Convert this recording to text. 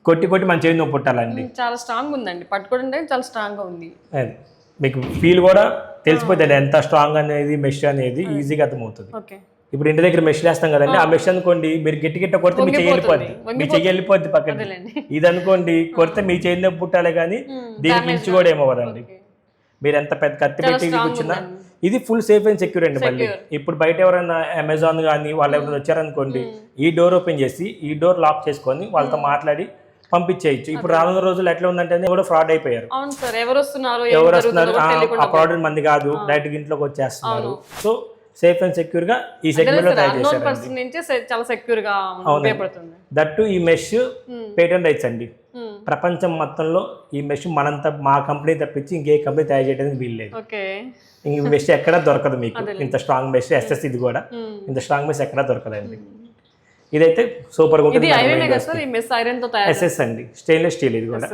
కొట్టి కొట్టి మన చేయి నొప్పి పుట్టాలండి. చాలా స్ట్రాంగ్ ఉందండి, పట్టుకోవడం చాలా స్ట్రాంగ్ గా ఉంది. అది మీకు ఫీల్ కూడా తెలిసిపోతుంది ఎంత స్ట్రాంగ్ అనేది మెష్ అనేది ఈజీగా అర్థమవుతుంది. ఓకే. ఇప్పుడు ఇంటి దగ్గర మెష్ వేస్తాం కదండి, ఆ మెష్ అనుకోండి మీరు గట్టి గట్ట కొడితే మీ చెయ్యి వెళ్ళిపోద్ది, మీ చెయ్యి వెళ్ళిపోద్ది పక్కన. ఇది అనుకోండి కొడితే మీ చెయ్యి నొప్పి పుట్టాలి కానీ దీనికి ఇంచు కూడా ఏమవ్వదండి. మీరు ఎంత పెద్ద కత్తి పెట్టి కూర్చున్నా ఇది ఫుల్ సేఫ్ అండ్ సెక్యూర్ అండి. మళ్ళీ ఇప్పుడు బయట ఎవరైనా అమెజాన్ కానీ వాళ్ళు ఎవరైనా వచ్చారనుకోండి, ఈ డోర్ ఓపెన్ చేసి ఈ డోర్ లాక్ చేసుకొని వాళ్ళతో మాట్లాడి పంపించేయచ్చు. ఇప్పుడు రానున్న రోజులు ఎట్లా ఉందంటే కూడా ఫ్రాడ్ అయిపోయారు. ఎవరు వస్తున్నారు ఆ ప్రోడక్ట్ మంది కాదు, డైరెక్ట్ ఇంట్లోకి వచ్చేస్తున్నారు. సో సేఫ్ అండ్ సెక్యూర్ గా ఈ సెగ్మెంట్ లో తయారు చేశారు. చాలా సెక్యూర్ గా ఉపయోగపడుతుంది. దట్టు ఈ మెష్ పేటెంట్ రైట్స్ అండి. ప్రపంచం మొత్తంలో ఈ మెష్ మనంతా మా కంపెనీ తప్పించి ఇంకే కంపెనీ తయారు చేయడానికి వీల్లేదు. ఈ మెష్ ఎక్కడా దొరకదు మీకు, ఇంత స్ట్రాంగ్ మెష్. ఎస్ఎస్ ఇది కూడా ఇంత స్ట్రాంగ్ మెష్ ఎక్కడా దొరకదండి. ఇదైతే సూపర్ గా ఉంటుంది. ఎస్ఎస్ అండి, స్టెయిన్లెస్ స్టీల్ ఇది కూడా.